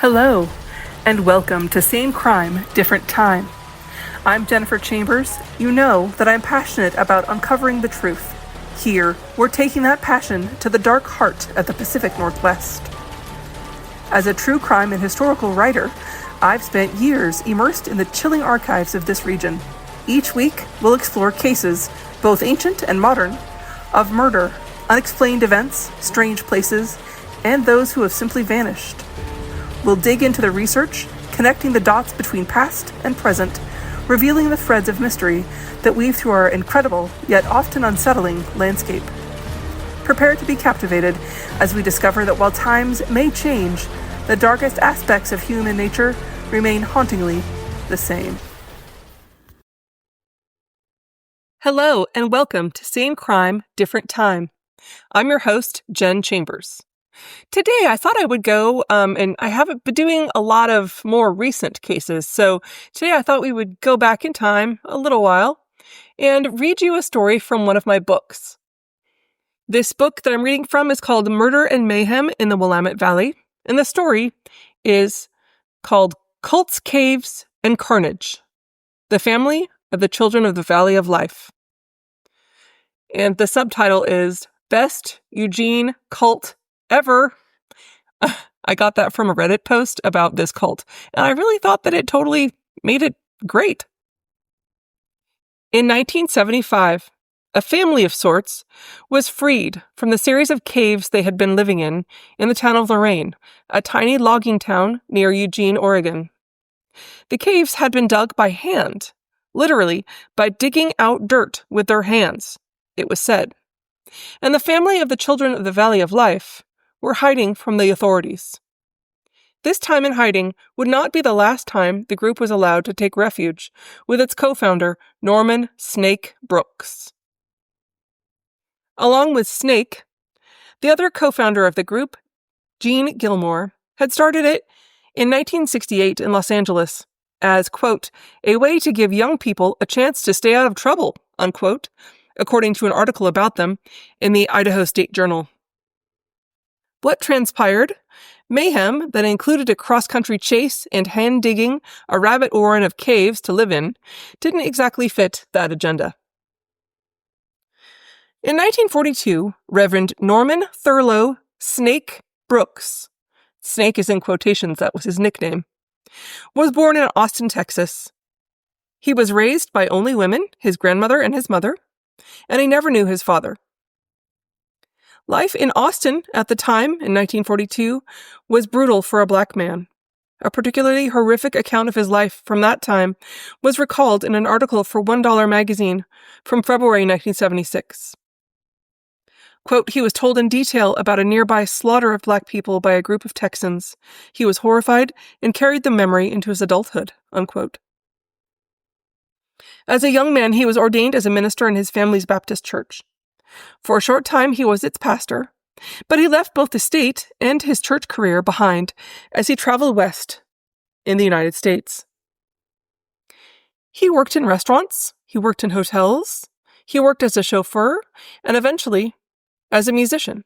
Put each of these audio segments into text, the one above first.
Hello, and welcome to Same Crime, Different Time. I'm Jennifer Chambers. You know that I'm passionate about uncovering the truth. Here, we're taking that passion to the dark heart of the Pacific Northwest. As a true crime and historical writer, I've spent years immersed in the chilling archives of this region. Each week, we'll explore cases, both ancient and modern, of murder, unexplained events, strange places, and those who have simply vanished. We'll dig into the research, connecting the dots between past and present, revealing the threads of mystery that weave through our incredible, yet often unsettling, landscape. Prepare to be captivated as we discover that while times may change, the darkest aspects of human nature remain hauntingly the same. Hello, and welcome to Same Crime, Different Time. I'm your host, Jen Chambers. Today, I thought I would go, and I haven't been doing a lot of more recent cases, so today I thought we would go back in time a little while and read you a story from one of my books. This book that I'm reading from is called Murder and Mayhem in the Willamette Valley, and the story is called Cults, Caves, and Carnage, The Family of the Children of the Valley of Life. And the subtitle is Best Eugene Cult Ever. I got that from a Reddit post about this cult, and I really thought that it totally made it great. In 1975, a family of sorts was freed from the series of caves they had been living in the town of Lorain, a tiny logging town near Eugene, Oregon. The caves had been dug by hand, literally by digging out dirt with their hands, it was said. And the family of the Children of the Valley of Life were hiding from the authorities. This time in hiding would not be the last time the group was allowed to take refuge with its co-founder, Norman Snake Brooks. Along with Snake, the other co-founder of the group, Gene Gilmore, had started it in 1968 in Los Angeles as, quote, a way to give young people a chance to stay out of trouble, unquote, according to an article about them in the Idaho State Journal. What transpired? Mayhem that included a cross-country chase and hand-digging a rabbit warren of caves to live in didn't exactly fit that agenda. In 1942, Reverend Norman Thurlow Snake Brooks, Snake is in quotations, that was his nickname, was born in Austin, Texas. He was raised by only women, his grandmother and his mother, and he never knew his father. Life in Austin at the time, in 1942, was brutal for a black man. A particularly horrific account of his life from that time was recalled in an article for $1 magazine from February 1976. Quote, he was told in detail about a nearby slaughter of black people by a group of Texans. He was horrified and carried the memory into his adulthood, unquote. As a young man, he was ordained as a minister in his family's Baptist church. For a short time, he was its pastor, but he left both the state and his church career behind as he traveled west in the United States. He worked in restaurants, he worked in hotels, he worked as a chauffeur, and eventually as a musician.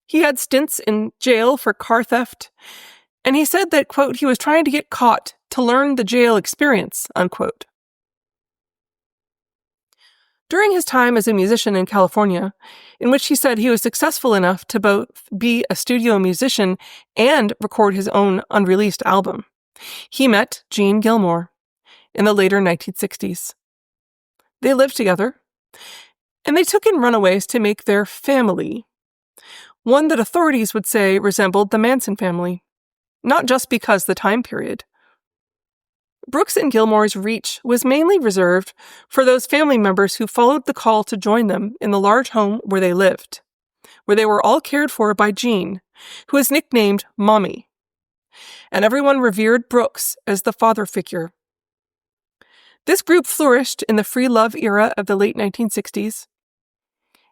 He had stints in jail for car theft, and he said that, quote, he was trying to get caught to learn the jail experience, unquote. During his time as a musician in California, in which he said he was successful enough to both be a studio musician and record his own unreleased album, he met Gene Gilmore in the later 1960s. They lived together, and they took in runaways to make their family, one that authorities would say resembled the Manson family, not just because the time period. Brooks and Gilmore's reach was mainly reserved for those family members who followed the call to join them in the large home where they lived, where they were all cared for by Gene, who was nicknamed Mommy, and everyone revered Brooks as the father figure. This group flourished in the free love era of the late 1960s,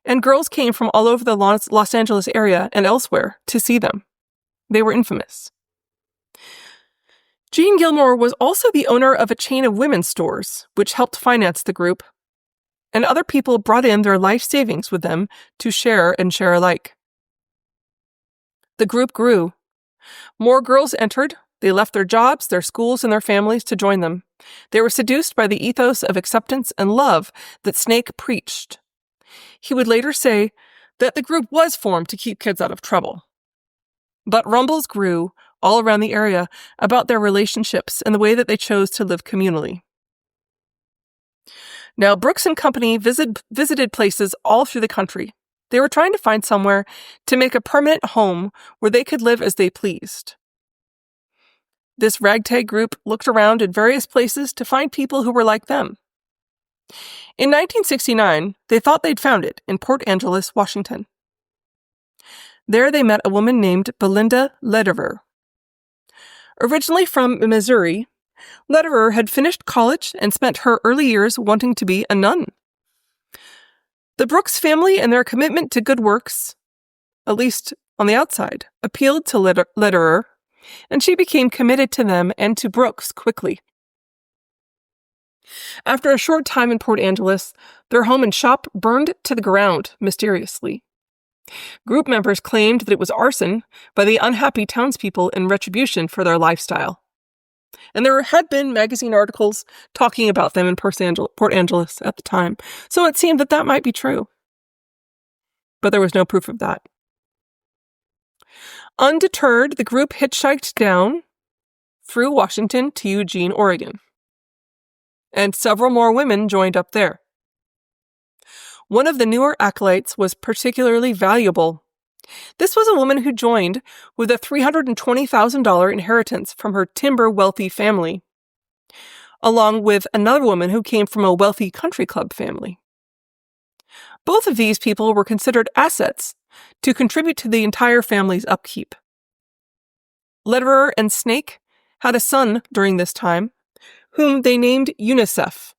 and girls came from all over the Los Angeles area and elsewhere to see them. They were infamous. Gene Gilmore was also the owner of a chain of women's stores, which helped finance the group, and other people brought in their life savings with them to share and share alike. The group grew, More girls entered. They left their jobs, their schools, and their families to join them. They were seduced by the ethos of acceptance and love that Snake preached. He would later say that the group was formed to keep kids out of trouble. But rumbles grew all around the area about their relationships and the way that they chose to live communally. Now, Brooks and company visited places all through the country. They were trying to find somewhere to make a permanent home where they could live as they pleased. This ragtag group looked around in various places to find people who were like them. In 1969, they thought they'd found it in Port Angeles, Washington. There they met a woman named Belinda Lederer. Originally from Missouri, Lederer had finished college and spent her early years wanting to be a nun. The Brooks family and their commitment to good works, at least on the outside, appealed to Lederer, and she became committed to them and to Brooks quickly. After a short time in Port Angeles, their home and shop burned to the ground mysteriously. Group members claimed that it was arson by the unhappy townspeople in retribution for their lifestyle. And there had been magazine articles talking about them in Port Angeles at the time, so it seemed that that might be true. But there was no proof of that. Undeterred, the group hitchhiked down through Washington to Eugene, Oregon. And several more women joined up there. One of the newer acolytes was particularly valuable. This was a woman who joined with a $320,000 inheritance from her timber-wealthy family, along with another woman who came from a wealthy country club family. Both of these people were considered assets to contribute to the entire family's upkeep. Lederer and Snake had a son during this time, whom they named UNICEF,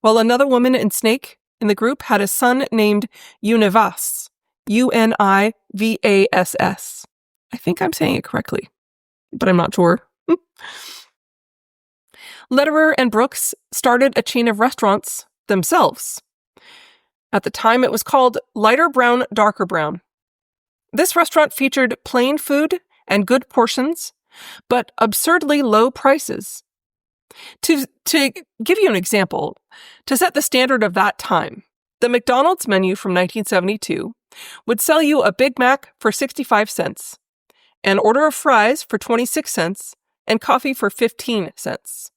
while another woman and Snake in the group had a son named Univas, Univass. I think I'm saying it correctly, but I'm not sure. Lederer and Brooks started a chain of restaurants themselves. At the time, it was called Lighter Brown, Darker Brown. This restaurant featured plain food and good portions, but absurdly low prices. To give you an example, to set the standard of that time, the McDonald's menu from 1972 would sell you a Big Mac for 65 cents, an order of fries for 26 cents, and coffee for 15 cents.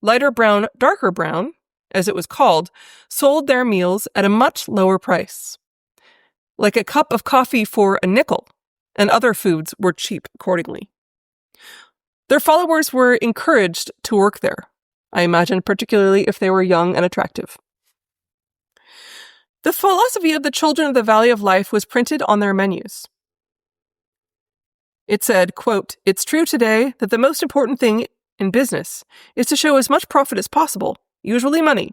Lighter Brown, Darker Brown, as it was called, sold their meals at a much lower price, like a cup of coffee for a nickel, and other foods were cheap accordingly. Their followers were encouraged to work there, I imagine, particularly if they were young and attractive. The philosophy of the Children of the Valley of Life was printed on their menus. It said, quote, "It's true today that the most important thing in business is to show as much profit as possible, usually money.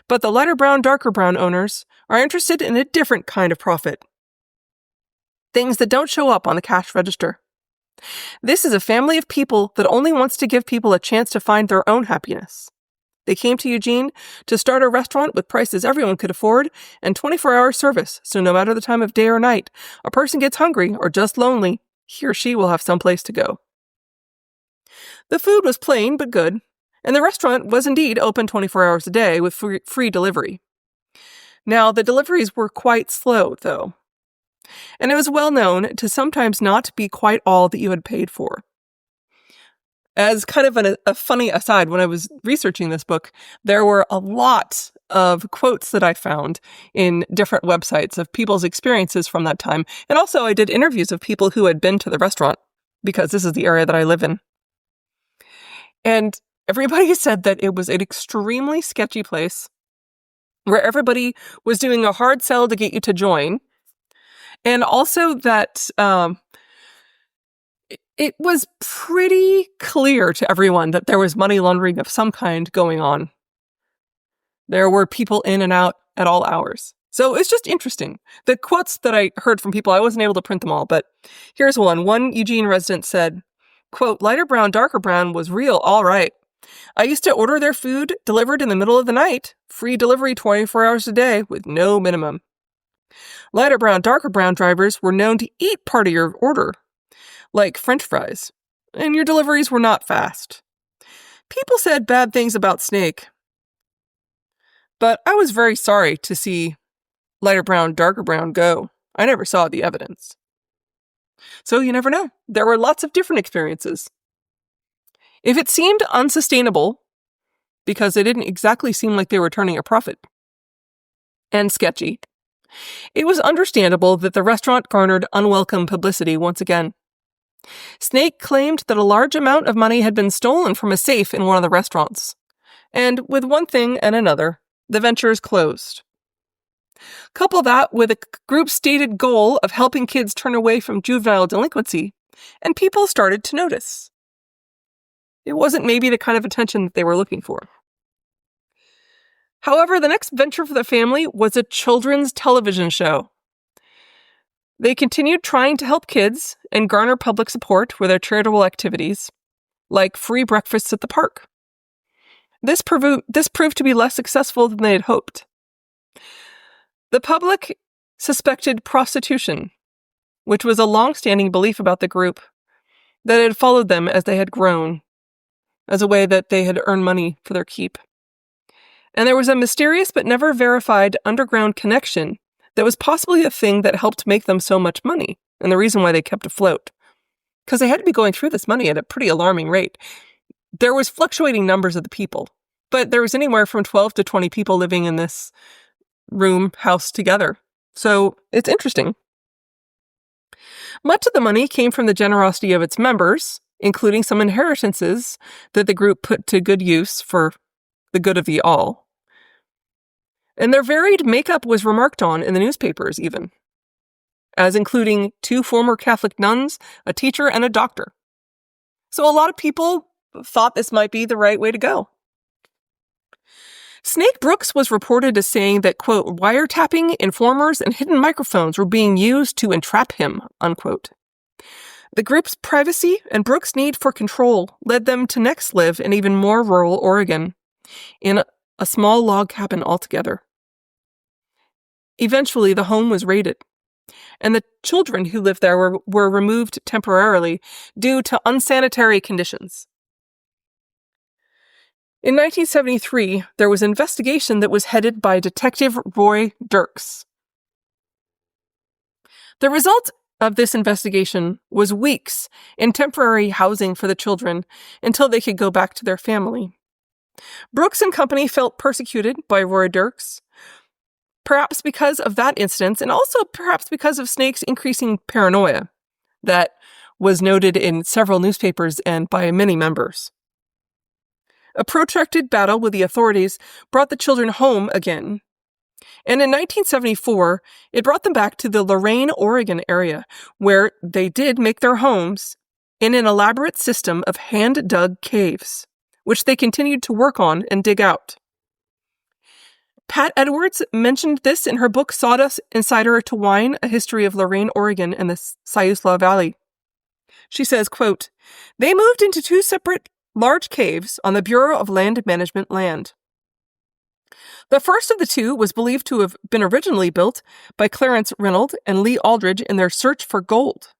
But the lighter brown, darker brown owners are interested in a different kind of profit. Things that don't show up on the cash register. This is a family of people that only wants to give people a chance to find their own happiness. They came to Eugene to start a restaurant with prices everyone could afford and 24-hour service, so no matter the time of day or night, a person gets hungry or just lonely, he or she will have someplace to go." The food was plain but good, and the restaurant was indeed open 24 hours a day with free delivery. Now, the deliveries were quite slow, though, and it was well known to sometimes not be quite all that you had paid for. As kind of a funny aside, when I was researching this book, there were a lot of quotes that I found in different websites of people's experiences from that time. And also I did interviews of people who had been to the restaurant, because this is the area that I live in. And everybody said that it was an extremely sketchy place where everybody was doing a hard sell to get you to join. And also that it was pretty clear to everyone that there was money laundering of some kind going on. There were people in and out at all hours. So it's just interesting. The quotes that I heard from people, I wasn't able to print them all, but here's one. One Eugene resident said, quote, "Lighter brown, darker brown was real, all right. I used to order their food delivered in the middle of the night, free delivery 24 hours a day with no minimum. Lighter brown, darker brown drivers were known to eat part of your order. like French fries, and your deliveries were not fast. People said bad things about Snake, but I was very sorry to see lighter brown, darker brown go. I never saw the evidence. So you never know. There were lots of different experiences. If it seemed unsustainable, because it didn't exactly seem like they were turning a profit, and sketchy, it was understandable that the restaurant garnered unwelcome publicity once again. Snake claimed that a large amount of money had been stolen from a safe in one of the restaurants. And with one thing and another, the ventures closed. Couple that with a group's stated goal of helping kids turn away from juvenile delinquency, and people started to notice. It wasn't maybe the kind of attention that they were looking for. However, the next venture for the family was a children's television show. They continued trying to help kids and garner public support with their charitable activities, like free breakfasts at the park. This proved to be less successful than they had hoped. The public suspected prostitution, which was a long-standing belief about the group that had followed them as they had grown, as a way that they had earned money for their keep. And there was a mysterious but never verified underground connection that was possibly a thing that helped make them so much money, and the reason why they kept afloat. Because they had to be going through this money at a pretty alarming rate. There was fluctuating numbers of the people, but there was anywhere from 12 to 20 people living in this house together. So it's interesting. Much of the money came from the generosity of its members, including some inheritances that the group put to good use for the good of the all. And their varied makeup was remarked on in the newspapers even, as including 2 former Catholic nuns, a teacher, and a doctor. So a lot of people thought this might be the right way to go. Snake Brooks was reported as saying that, quote, wiretapping, informers, and hidden microphones were being used to entrap him, unquote. The group's privacy and Brooks' need for control led them to next live in even more rural Oregon, in a small log cabin altogether. Eventually, the home was raided, and the children who lived there were removed temporarily due to unsanitary conditions. In 1973, there was an investigation that was headed by Detective Roy Dirks. The result of this investigation was weeks in temporary housing for the children until they could go back to their family. Brooks and company felt persecuted by Roy Dirks, perhaps because of that instance, and also perhaps because of Snake's increasing paranoia that was noted in several newspapers and by many members. A protracted battle with the authorities brought the children home again, and in 1974, it brought them back to the Lorain, Oregon area, where they did make their homes in an elaborate system of hand-dug caves, which they continued to work on and dig out. Pat Edwards mentioned this in her book Sawdust and Cider to Wine, A History of Lorain, Oregon and the Siuslaw Valley. She says, quote, they moved into 2 separate large caves on the Bureau of Land Management land. The first of the 2 was believed to have been originally built by Clarence Rattled and Lee Aldridge in their search for gold.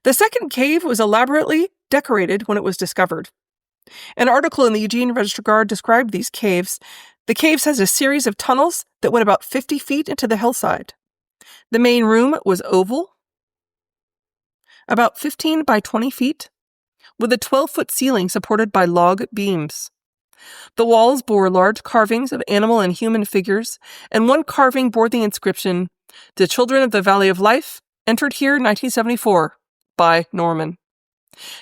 The second cave was elaborately decorated when it was discovered. An article in the Eugene Register-Guard described these caves. The caves has a series of tunnels that went about 50 feet into the hillside. The main room was oval, about 15 by 20 feet, with a 12-foot ceiling supported by log beams. The walls bore large carvings of animal and human figures, and one carving bore the inscription, "The Children of the Valley of Life, entered here 1974, by Norman."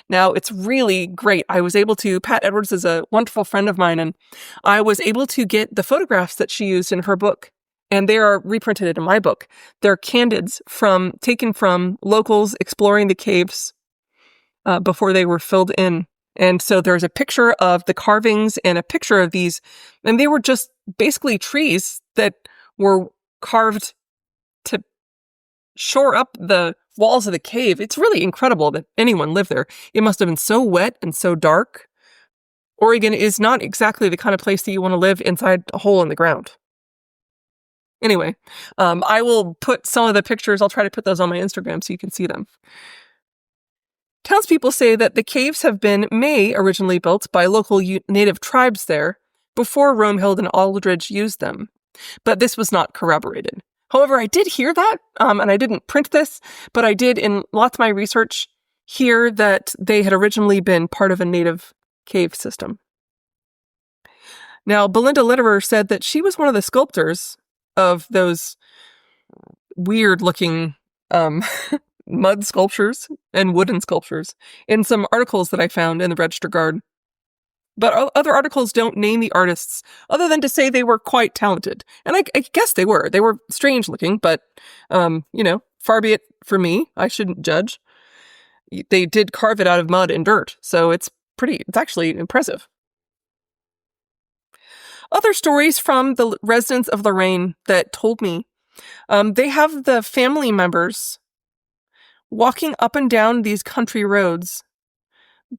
Now, it's really great. Pat Edwards is a wonderful friend of mine, and I was able to get the photographs that she used in her book, and they are reprinted in my book. They're candids taken from locals exploring the caves before they were filled in. And so there's a picture of the carvings and a picture of these, and they were just basically trees that were carved to shore up the walls of the cave. It's really incredible that anyone lived there. It must have been so wet and so dark. Oregon is not exactly the kind of place that you want to live inside a hole in the ground. Anyway, I will put some of the pictures, I'll try to put those on my Instagram so you can see them. Townspeople say that the caves may originally built by local native tribes there before Romehild and Aldridge used them, but this was not corroborated. However, I did hear that, and I didn't print this, but I did, in lots of my research, hear that they had originally been part of a native cave system. Now, Belinda Lederer said that she was one of the sculptors of those weird-looking mud sculptures and wooden sculptures in some articles that I found in the Register Guard. But other articles don't name the artists other than to say they were quite talented. And I guess they were. They were strange looking, but, far be it for me. I shouldn't judge. They did carve it out of mud and dirt, so it's actually impressive. Other stories from the residents of Lorraine that told me, they have the family members walking up and down these country roads,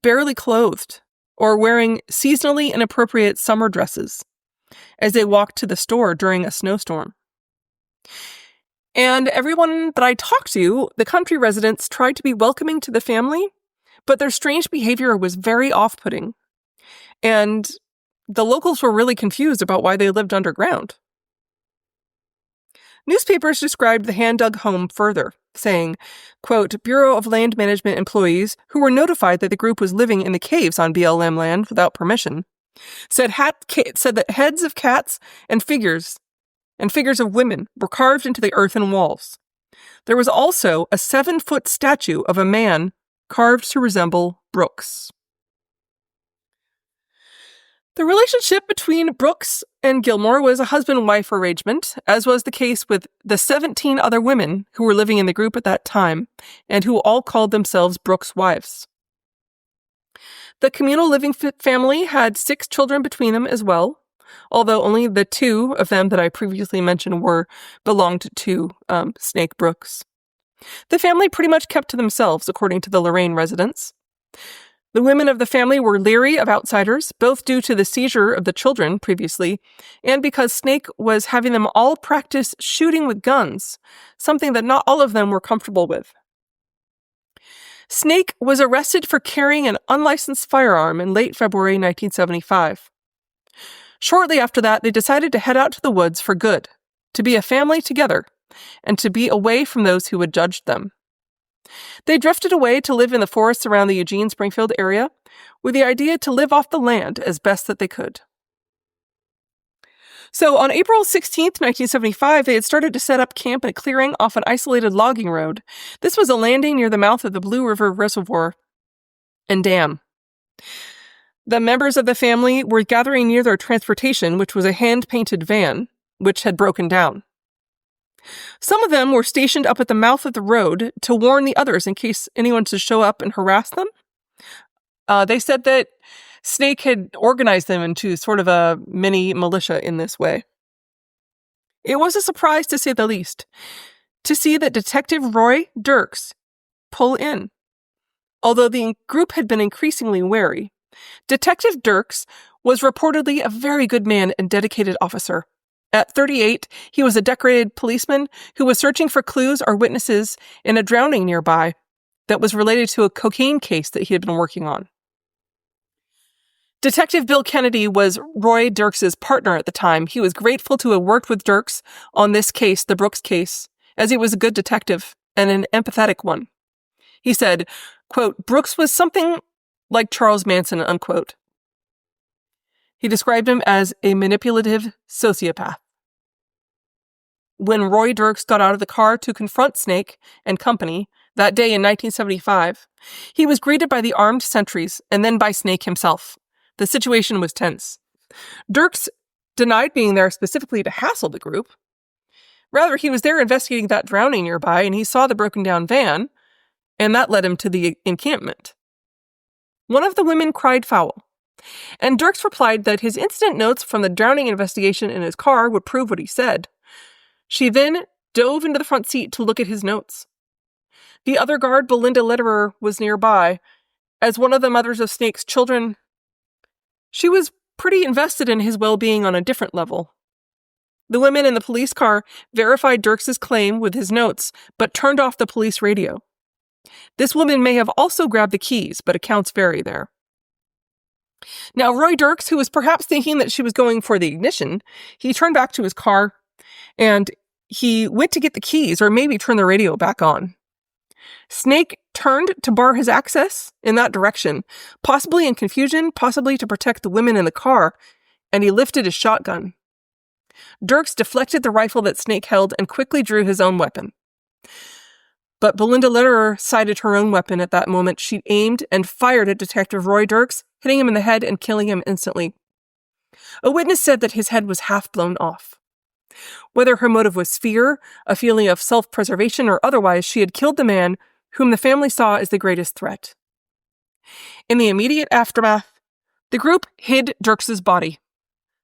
barely clothed, or wearing seasonally inappropriate summer dresses as they walked to the store during a snowstorm. And everyone that I talked to, the country residents, tried to be welcoming to the family, but their strange behavior was very off-putting. And the locals were really confused about why they lived underground. Newspapers described the hand-dug home further, saying, quote, Bureau of Land Management employees who were notified that the group was living in the caves on BLM land without permission said that heads of cats and figures of women were carved into the earthen walls. There was also a 7-foot statue of a man carved to resemble Brooks. The relationship between Brooks and Gilmore was a husband-wife arrangement, as was the case with the 17 other women who were living in the group at that time, and who all called themselves Brooks' wives. The communal living family had 6 children between them as well, although only the 2 of them that I previously mentioned belonged to Snake Brooks. The family pretty much kept to themselves, according to the Lorraine residents. The women of the family were leery of outsiders, both due to the seizure of the children previously, and because Snake was having them all practice shooting with guns, something that not all of them were comfortable with. Snake was arrested for carrying an unlicensed firearm in late February 1975. Shortly after that, they decided to head out to the woods for good, to be a family together, and to be away from those who had judged them. They drifted away to live in the forests around the Eugene-Springfield area, with the idea to live off the land as best that they could. So on April 16th, 1975, they had started to set up camp in a clearing off an isolated logging road. This was a landing near the mouth of the Blue River Reservoir and Dam. The members of the family were gathering near their transportation, which was a hand-painted van, which had broken down. Some of them were stationed up at the mouth of the road to warn the others in case anyone should show up and harass them. They said that Snake had organized them into sort of a mini militia in this way. It was a surprise, to say the least, to see that Detective Roy Dirks pull in. Although the group had been increasingly wary, Detective Dirks was reportedly a very good man and dedicated officer. At 38, he was a decorated policeman who was searching for clues or witnesses in a drowning nearby that was related to a cocaine case that he had been working on. Detective Bill Kennedy was Roy Dirks' partner at the time. He was grateful to have worked with Dirks on this case, the Brooks case, as he was a good detective and an empathetic one. He said, quote, Brooks was something like Charles Manson, unquote. He described him as a manipulative sociopath. When Roy Dirks got out of the car to confront Snake and company that day in 1975, he was greeted by the armed sentries and then by Snake himself. The situation was tense. Dirks denied being there specifically to hassle the group. Rather, he was there investigating that drowning nearby, and he saw the broken down van, and that led him to the encampment. One of the women cried foul, and Dirks replied that his incident notes from the drowning investigation in his car would prove what he said. She then dove into the front seat to look at his notes. The other guard, Belinda Lederer, was nearby. As one of the mothers of Snake's children, she was pretty invested in his well-being on a different level. The women in the police car verified Dirks' claim with his notes, but turned off the police radio. This woman may have also grabbed the keys, but accounts vary there. Now, Roy Dirks, who was perhaps thinking that she was going for the ignition, he turned back to his car and he went to get the keys or maybe turn the radio back on. Snake turned to bar his access in that direction, possibly in confusion, possibly to protect the women in the car, and he lifted his shotgun. Dirks deflected the rifle that Snake held and quickly drew his own weapon. But Belinda Lederer sighted her own weapon at that moment. She aimed and fired at Detective Roy Dirks, hitting him in the head and killing him instantly. A witness said that his head was half blown off. Whether her motive was fear, a feeling of self-preservation, or otherwise, she had killed the man whom the family saw as the greatest threat. In the immediate aftermath, the group hid Dirks's body.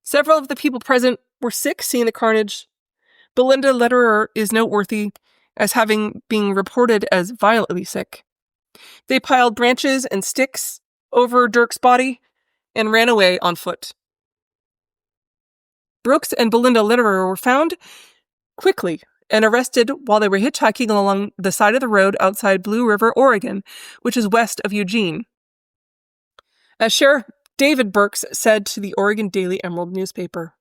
Several of the people present were sick seeing the carnage. Belinda Lederer is noteworthy as having been reported as violently sick. They piled branches and sticks over Dirks' body and ran away on foot. Brooks and Belinda Lederer were found quickly and arrested while they were hitchhiking along the side of the road outside Blue River, Oregon, which is west of Eugene. As Sheriff David Burks said to the Oregon Daily Emerald newspaper,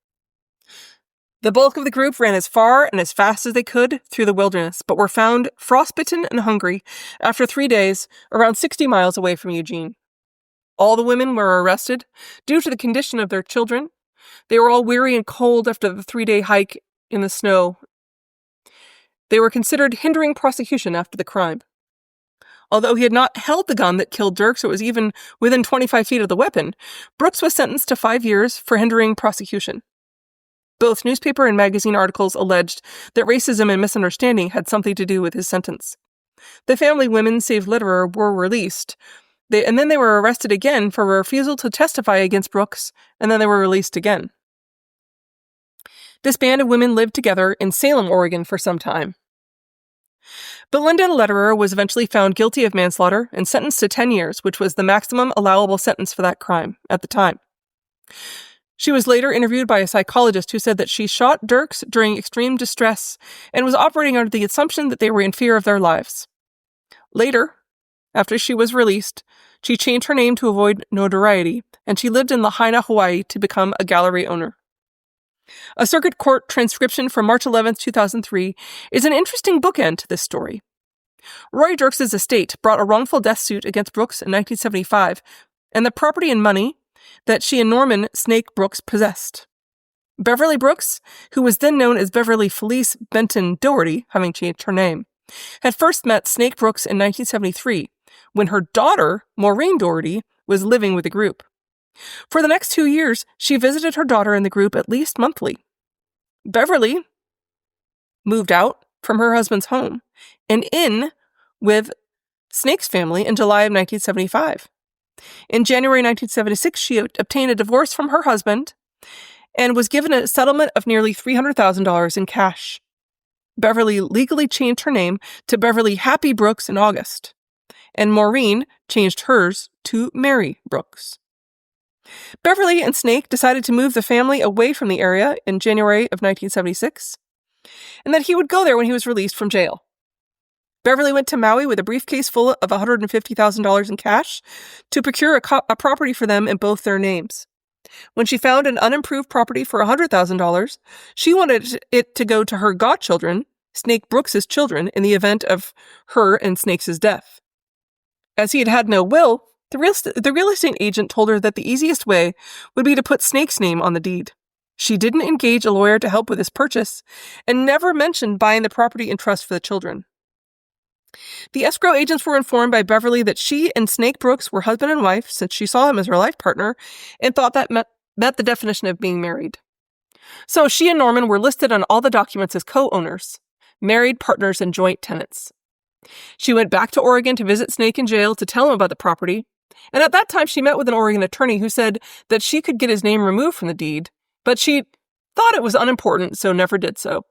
"The bulk of the group ran as far and as fast as they could through the wilderness, but were found frostbitten and hungry after 3 days around 60 miles away from Eugene. All the women were arrested due to the condition of their children. They were all weary and cold after the 3-day hike in the snow. They were considered hindering prosecution after the crime. Although he had not held the gun that killed Dirks or was even within 25 feet of the weapon, Brooks was sentenced to 5 years for hindering prosecution. Both newspaper and magazine articles alleged that racism and misunderstanding had something to do with his sentence. The family women, save Lederer, were released. And then they were arrested again for a refusal to testify against Brooks, and then they were released again. This band of women lived together in Salem, Oregon for some time. Belinda Lederer was eventually found guilty of manslaughter and sentenced to 10 years, which was the maximum allowable sentence for that crime at the time. She was later interviewed by a psychologist who said that she shot Dirks during extreme distress and was operating under the assumption that they were in fear of their lives. Later, after she was released, she changed her name to avoid notoriety, and she lived in Lahaina, Hawaii to become a gallery owner. A circuit court transcription from March 11, 2003 is an interesting bookend to this story. Roy Dirks' estate brought a wrongful death suit against Brooks in 1975, and the property and money that she and Norman Snake Brooks possessed. Beverly Brooks, who was then known as Beverly Felice Benton Doherty, having changed her name, had first met Snake Brooks in 1973, when her daughter, Maureen Doherty, was living with the group. For the next 2 years, she visited her daughter in the group at least monthly. Beverly moved out from her husband's home and in with Snake's family in July of 1975. In January 1976, she obtained a divorce from her husband and was given a settlement of nearly $300,000 in cash. Beverly legally changed her name to Beverly Happy Brooks in August, and Maureen changed hers to Mary Brooks. Beverly and Snake decided to move the family away from the area in January of 1976, and that he would go there when he was released from jail. Beverly went to Maui with a briefcase full of $150,000 in cash to procure a property for them in both their names. When she found an unimproved property for $100,000, she wanted it to go to her godchildren, Snake Brooks' children, in the event of her and Snake's death. As he had had no will, the real estate agent told her that the easiest way would be to put Snake's name on the deed. She didn't engage a lawyer to help with this purchase and never mentioned buying the property in trust for the children. The escrow agents were informed by Beverly that she and Snake Brooks were husband and wife, since she saw him as her life partner, and thought that met the definition of being married. So she and Norman were listed on all the documents as co-owners, married partners, and joint tenants. She went back to Oregon to visit Snake in jail to tell him about the property, and at that time she met with an Oregon attorney who said that she could get his name removed from the deed, but she thought it was unimportant, so never did so.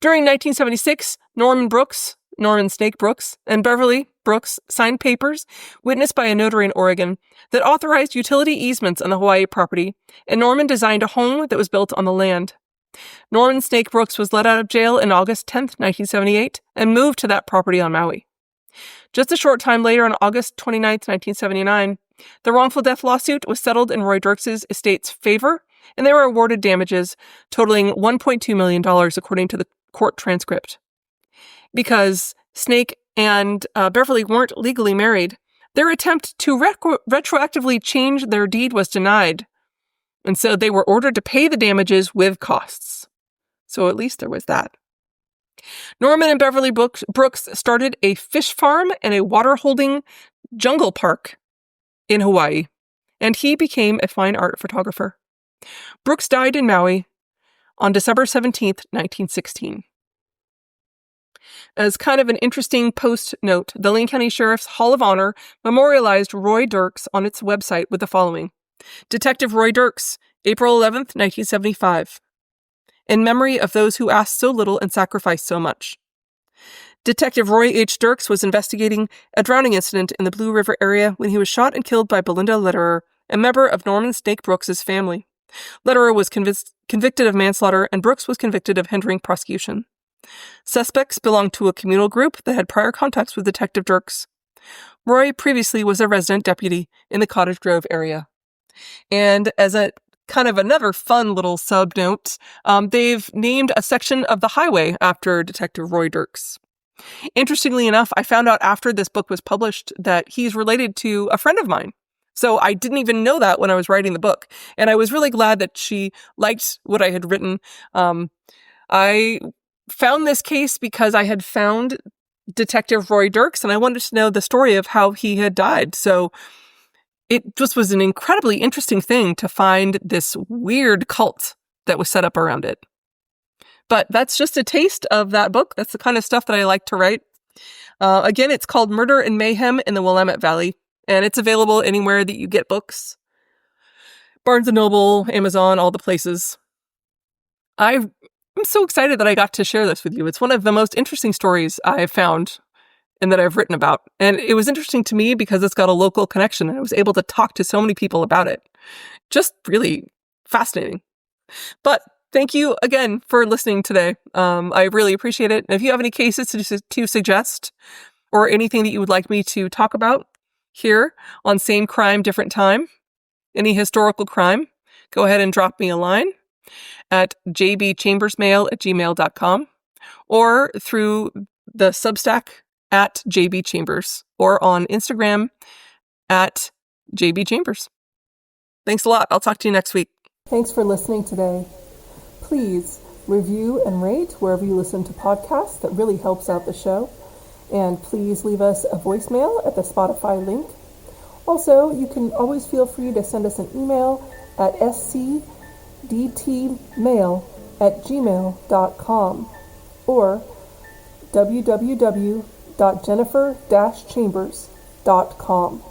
During 1976, Norman Snake Brooks, and Beverly Brooks signed papers, witnessed by a notary in Oregon, that authorized utility easements on the Hawaii property, and Norman designed a home that was built on the land. Norman Snake Brooks was let out of jail in August 10, 1978, and moved to that property on Maui. Just a short time later, on August 29th, 1979, the wrongful death lawsuit was settled in Roy Dirks' estate's favor, and they were awarded damages totaling $1.2 million, according to the court transcript. Because Snake and Beverly weren't legally married, their attempt to retroactively change their deed was denied, and so they were ordered to pay the damages with costs. So at least there was that. Norman and Beverly Brooks started a fish farm and a water-holding jungle park in Hawaii, and he became a fine art photographer. Brooks died in Maui on December 17th, 1916. As kind of an interesting post note, the Lane County Sheriff's Hall of Honor memorialized Roy Dirks on its website with the following: Detective Roy Dirks, April 11th, 1975. In memory of those who asked so little and sacrificed so much. Detective Roy H. Dirks was investigating a drowning incident in the Blue River area when he was shot and killed by Belinda Lederer, a member of Norman Snake Brooks' family. Lederer was convicted of manslaughter, and Brooks was convicted of hindering prosecution. Suspects belonged to a communal group that had prior contacts with Detective Dirks. Roy previously was a resident deputy in the Cottage Grove area. And as a kind of another fun little sub note, they've named a section of the highway after Detective Roy Dirks. Interestingly enough, I found out after this book was published that he's related to a friend of mine. So I didn't even know that when I was writing the book. And I was really glad that she liked what I had written. I found this case because I had found Detective Roy Dirks, and I wanted to know the story of how he had died. So it just was an incredibly interesting thing to find this weird cult that was set up around it. But that's just a taste of that book. That's the kind of stuff that I like to write. Again, it's called Murder and Mayhem in the Willamette Valley, and it's available anywhere that you get books. Barnes & Noble, Amazon, all the places. I'm so excited that I got to share this with you. It's one of the most interesting stories I've found and that I've written about. And it was interesting to me because it's got a local connection, and I was able to talk to so many people about it. Just really fascinating. But thank you again for listening today. I really appreciate it. And if you have any cases to suggest or anything that you would like me to talk about here on Same Crime, Different Time, any historical crime, go ahead and drop me a line at jbchambersmail@gmail.com or through the Substack at jbchambers or on Instagram at jbchambers. Thanks a lot. I'll talk to you next week. Thanks for listening today. Please review and rate wherever you listen to podcasts. That really helps out the show. And please leave us a voicemail at the Spotify link. Also, you can always feel free to send us an email at scdtmail@gmail.com or www.jennifer-chambers.com.